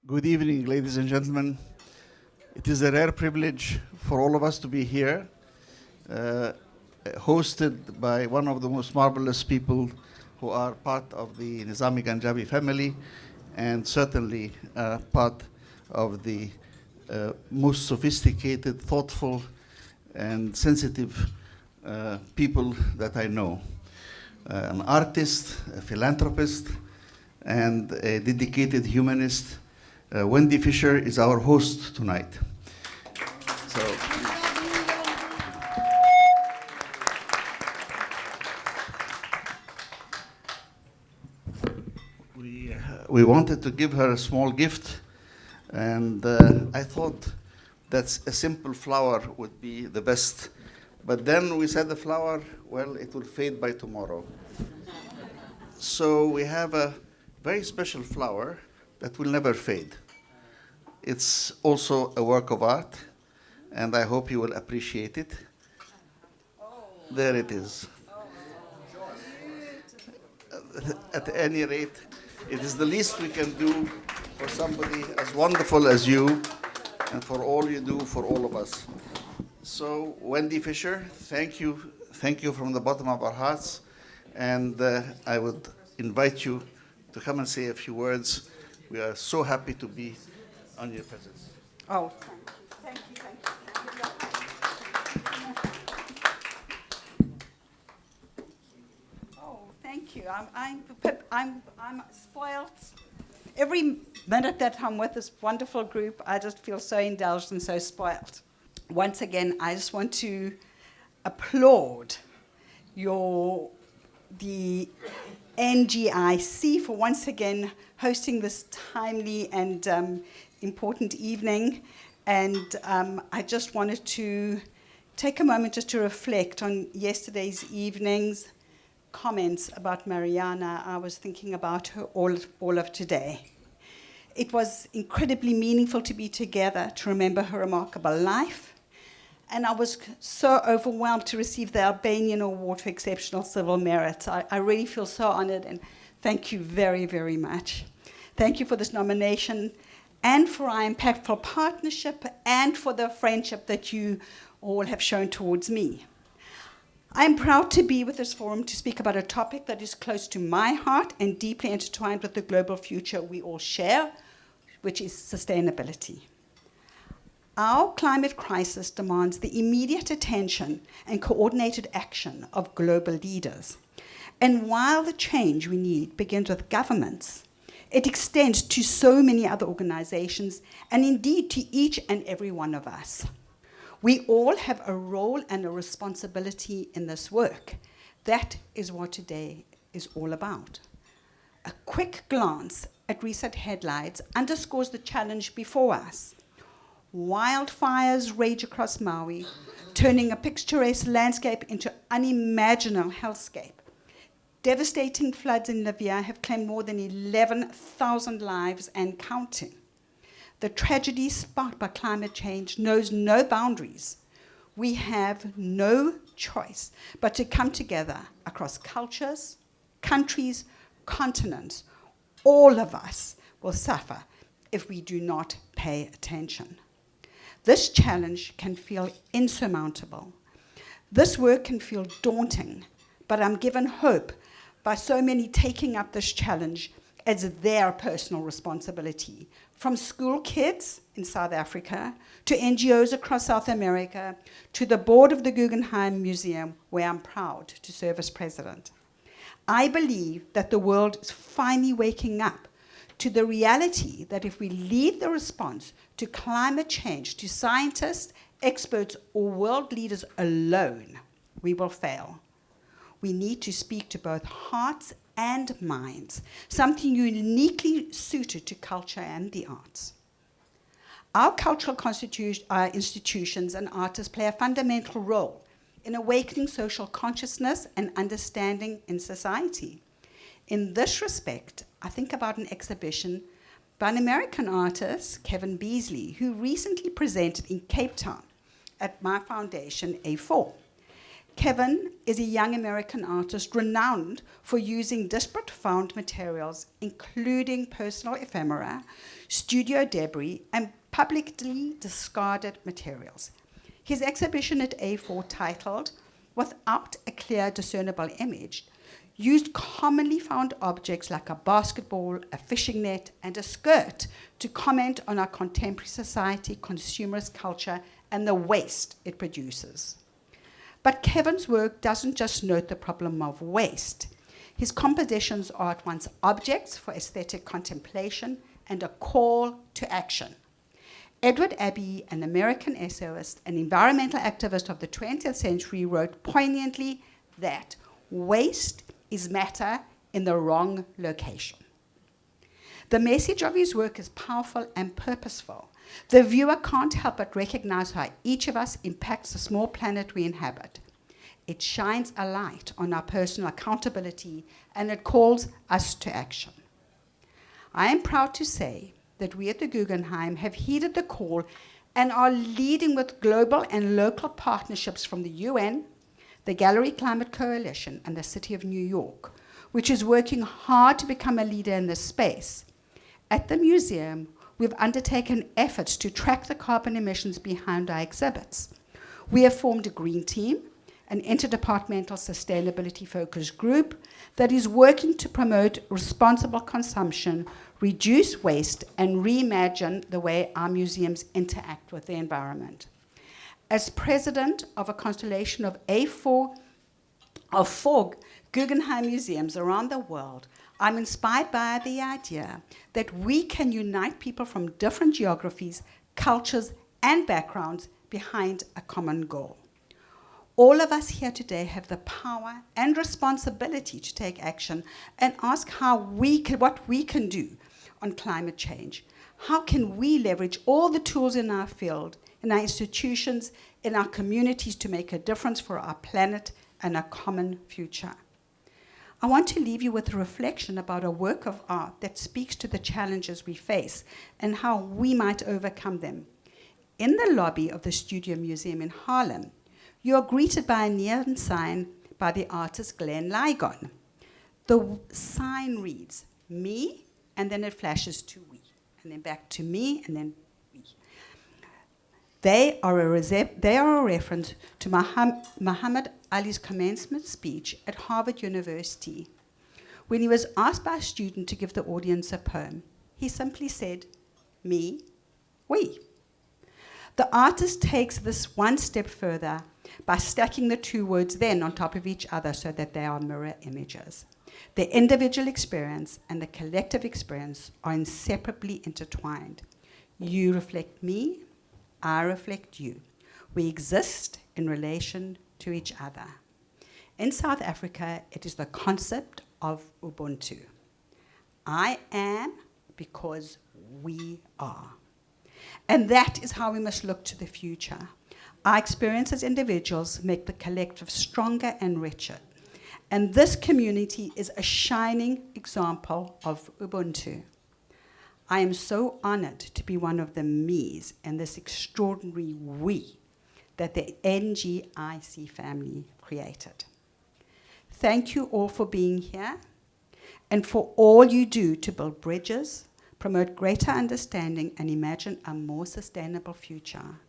Good evening, ladies and gentlemen. It is a rare privilege for all of us to be here, uh, hosted by one of the most marvelous people who are part of the Nizami Ganjavi family, and certainly part of the most sophisticated, thoughtful, and sensitive people that I know. An artist, a philanthropist, and a dedicated humanist. Wendy Fisher is our host tonight. So we wanted to give her a small gift, and I thought that a simple flower would be the best. But then we said the flower, well, it will fade by tomorrow. So we have a very special flower that will never fade. It's also a work of art, and I hope you will appreciate it. There it is. At any rate, it is the least we can do for somebody as wonderful as you and for all you do for all of us. So, Wendy Fisher, thank you. Thank you from the bottom of our hearts. And I would invite you to come and say a few words. We are so happy to be on your presence. Oh, thank you. Thank you. Oh, thank you. I'm spoiled. Every minute that I'm with this wonderful group, I just feel so indulged and so spoiled. Once again, I just want to applaud the NGIC for once again hosting this timely and important evening. And I just wanted to take a moment just to reflect on yesterday's evening's comments about Mariana. I was thinking about her all of today. It was incredibly meaningful to be together to remember her remarkable life. And I was so overwhelmed to receive the Albanian Award for Exceptional Civil Merit. I really feel so honored, and thank you very, very much. Thank you for this nomination and for our impactful partnership and for the friendship that you all have shown towards me. I'm proud to be with this forum to speak about a topic that is close to my heart and deeply intertwined with the global future we all share, which is sustainability. Our climate crisis demands the immediate attention and coordinated action of global leaders. And while the change we need begins with governments, it extends to so many other organizations and indeed to each and every one of us. We all have a role and a responsibility in this work. That is what today is all about. A quick glance at recent headlines underscores the challenge before us. Wildfires rage across Maui, turning a picturesque landscape into unimaginable hellscape. Devastating floods in Libya have claimed more than 11,000 lives and counting. The tragedy sparked by climate change knows no boundaries. We have no choice but to come together across cultures, countries, continents. All of us will suffer if we do not pay attention. This challenge can feel insurmountable. This work can feel daunting, but I'm given hope by so many taking up this challenge as their personal responsibility, from school kids in South Africa to NGOs across South America to the board of the Guggenheim Museum, where I'm proud to serve as president. I believe that the world is finally waking up to the reality that if we leave the response to climate change to scientists, experts, or world leaders alone, we will fail. We need to speak to both hearts and minds, something uniquely suited to culture and the arts. Our cultural institutions and artists play a fundamental role in awakening social consciousness and understanding in society. In this respect, I think about an exhibition by an American artist, Kevin Beasley, who recently presented in Cape Town at my foundation, A4. Kevin is a young American artist renowned for using disparate found materials, including personal ephemera, studio debris, and publicly discarded materials. His exhibition at A4, titled Without a Clear Discernible Image, used commonly found objects like a basketball, a fishing net, and a skirt to comment on our contemporary society, consumerist culture, and the waste it produces. But Kevin's work doesn't just note the problem of waste. His compositions are at once objects for aesthetic contemplation and a call to action. Edward Abbey, an American essayist and environmental activist of the 20th century, wrote poignantly that waste is matter in the wrong location. The message of his work is powerful and purposeful. The viewer can't help but recognize how each of us impacts the small planet we inhabit. It shines a light on our personal accountability, and it calls us to action. I am proud to say that we at the Guggenheim have heeded the call and are leading with global and local partnerships from the UN, the Gallery Climate Coalition, and the City of New York, which is working hard to become a leader in this space. At the museum, we've undertaken efforts to track the carbon emissions behind our exhibits. We have formed a green team, an interdepartmental sustainability-focused group that is working to promote responsible consumption, reduce waste, and reimagine the way our museums interact with the environment. As president of a constellation of four Guggenheim museums around the world, I'm inspired by the idea that we can unite people from different geographies, cultures, and backgrounds behind a common goal. All of us here today have the power and responsibility to take action and ask what we can do on climate change. How can we leverage all the tools in our field, in our institutions, in our communities to make a difference for our planet and a common future? I want to leave you with a reflection about a work of art that speaks to the challenges we face and how we might overcome them. In the lobby of the Studio Museum in Harlem, you are greeted by a neon sign by the artist Glenn Ligon. The sign reads, me, and then it flashes to we, and then back to me, and then we. They are a reference to Muhammad Ali's commencement speech at Harvard University. When he was asked by a student to give the audience a poem, he simply said, me, we. The artist takes this one step further by stacking the two words then on top of each other so that they are mirror images. The individual experience and the collective experience are inseparably intertwined. You reflect me, I reflect you. We exist in relation to each other. In South Africa, it is the concept of Ubuntu. I am because we are. And that is how we must look to the future. Our experience as individuals make the collective stronger and richer. And this community is a shining example of Ubuntu. I am so honored to be one of the me's in this extraordinary we that the NGIC family created. Thank you all for being here and for all you do to build bridges, promote greater understanding, and imagine a more sustainable future.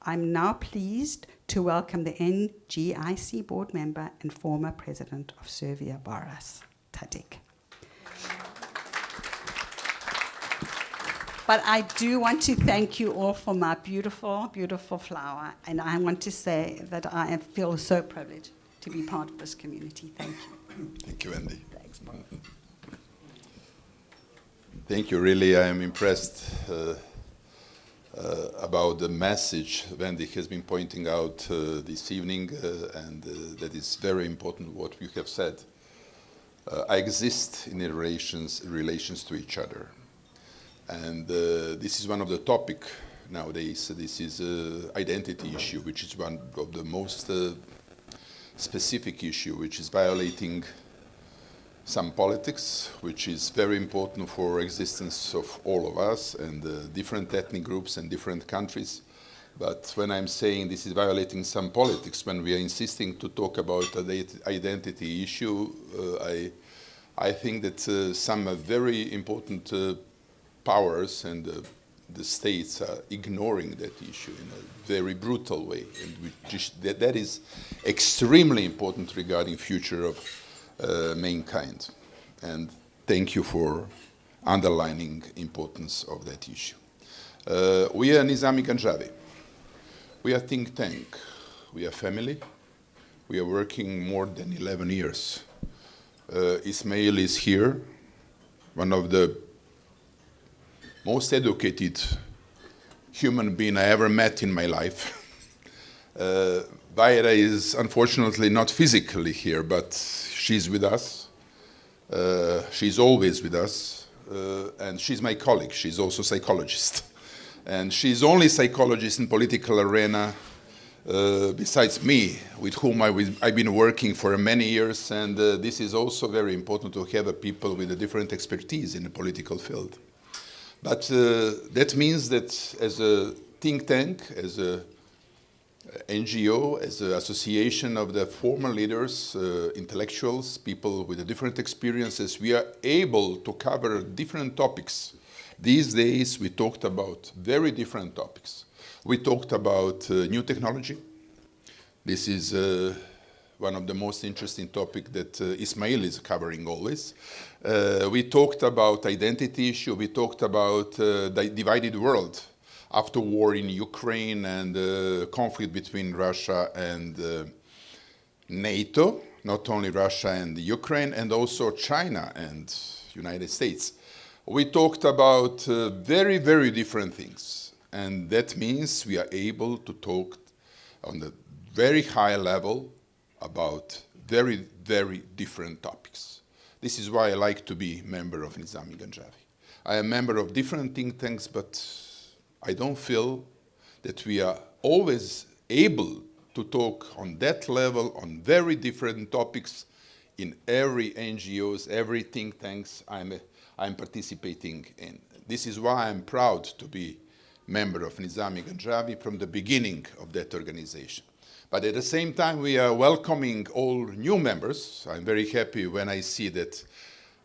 I'm now pleased to welcome the NGIC board member and former president of Serbia, Boris Tadic. But I do want to thank you all for my beautiful, beautiful flower, and I want to say that I feel so privileged to be part of this community. Thank you. Thank you, Wendy. Thanks, Bob. Thank you. Really, I am impressed about the message Wendy has been pointing out this evening, and that is very important what you have said. I exist in relations to each other. And this is one of the topics nowadays. This is identity issue, which is one of the most specific issue, which is violating some politics, which is very important for existence of all of us and different ethnic groups and different countries. But when I'm saying this is violating some politics, when we are insisting to talk about the identity issue, I think that some very important powers and the states are ignoring that issue in a very brutal way, and that is extremely important regarding future of mankind. And thank you for underlining importance of that issue. We are Nizami Ganjavi. We are think tank. We are family. We are working more than 11 years. Ismail is here, one of the most educated human being I ever met in my life. Vaira is unfortunately not physically here, but she's with us. She's always with us, and she's my colleague. She's also a psychologist. And she's only psychologist in political arena besides me, with whom I've been working for many years, and this is also very important to have people with a different expertise in the political field. But that means that as a think tank, as a NGO, as an association of the former leaders, intellectuals, people with different experiences, we are able to cover different topics. These days we talked about very different topics. We talked about new technology. This is one of the most interesting topics that Ismail is covering always. We talked about identity issue. We talked about the divided world after war in Ukraine and conflict between Russia and NATO, not only Russia and Ukraine, and also China and United States. We talked about very, very different things. And that means we are able to talk on the very high level about very, very different topics. This is why I like to be a member of Nizami Ganjavi. I am a member of different think tanks, but I don't feel that we are always able to talk on that level on very different topics in every NGOs, every think tanks I'm participating in. This is why I'm proud to be member of Nizami Ganjavi from the beginning of that organization. But at the same time, we are welcoming all new members. I'm very happy when I see that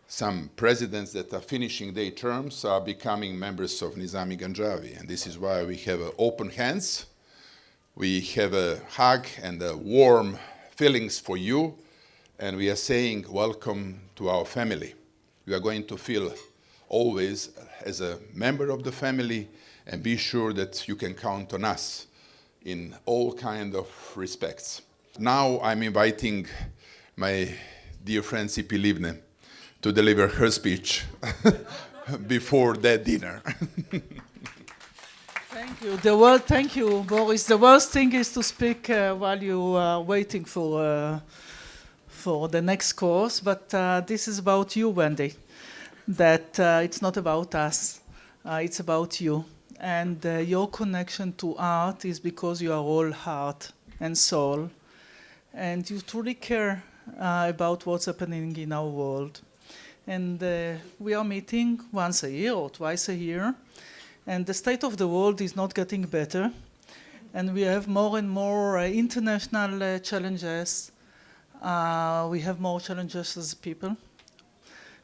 some presidents that are finishing their terms are becoming members of Nizami Ganjavi. And this is why we have open hands. We have a hug and a warm feelings for you. And we are saying welcome to our family. You are going to feel always as a member of the family, and be sure that you can count on us in all kind of respects. Now I'm inviting my dear friend Sipi Livne to deliver her speech before that dinner. Thank you. Thank you, Boris. The worst thing is to speak while you are waiting for the next course, but this is about you, Wendy. That it's not about us, it's about you. And your connection to art is because you are all heart and soul, and you truly care about what's happening in our world. And we are meeting once a year or twice a year, and the state of the world is not getting better, and we have more and more international challenges. We have more challenges as people,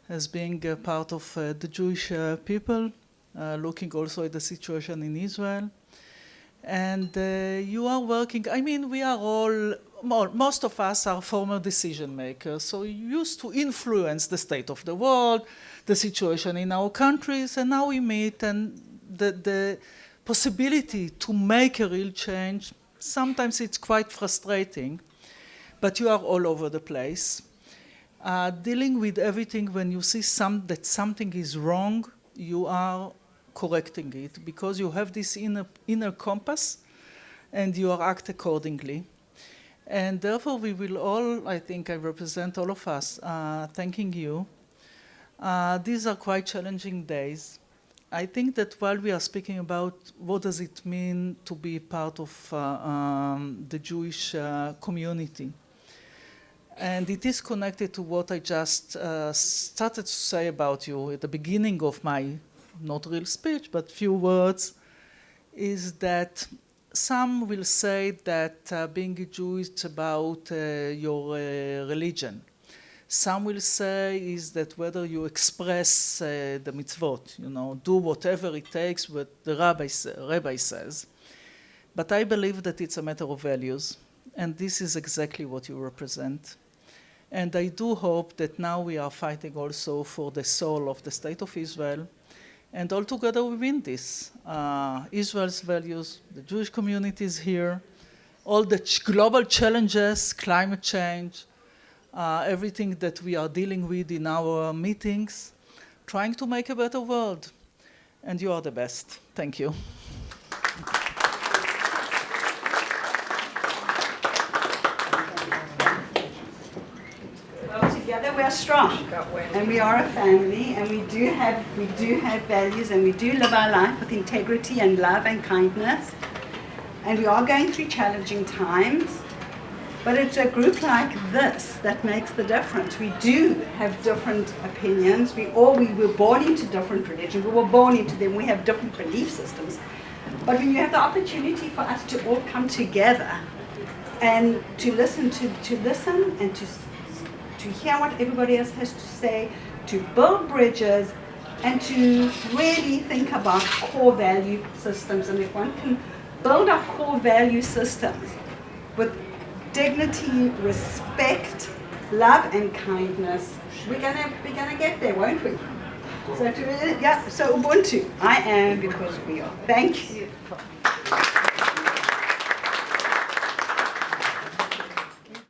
as being a part of the Jewish people, looking also at the situation in Israel. And you are working, I mean, we are all, most of us are former decision makers, so you used to influence the state of the world, the situation in our countries, and now we meet, and the possibility to make a real change, sometimes it's quite frustrating, but you are all over the place. Dealing with everything when you see that something is wrong, you are correcting it because you have this inner compass and you act accordingly. And therefore we will all, I think I represent all of us, thanking you. These are quite challenging days. I think that while we are speaking about what does it mean to be part of the Jewish community, and it is connected to what I just started to say about you at the beginning of my not real speech, but few words, is that some will say that being a Jew is about your religion. Some will say is that whether you express the mitzvot, do whatever it takes, what the rabbi says. But I believe that it's a matter of values, and this is exactly what you represent. And I do hope that now we are fighting also for the soul of the State of Israel, and all together we win this. Israel's values, the Jewish community is here, all the global challenges, climate change, everything that we are dealing with in our meetings, trying to make a better world. And you are the best. Thank you. Well, together we are strong, and we are a family, and we do have values, and we do live our life with integrity and love and kindness. And we are going through challenging times, but it's a group like this that makes the difference. We do have different opinions. We were born into different religions. We were born into them. We have different belief systems. But when you have the opportunity for us to all come together and to listen and to hear what everybody else has to say, to build bridges, and to really think about core value systems. And if one can build up core value systems with dignity, respect, love, and kindness, we're gonna get there, won't we? So Ubuntu, I am because we are. Thank you.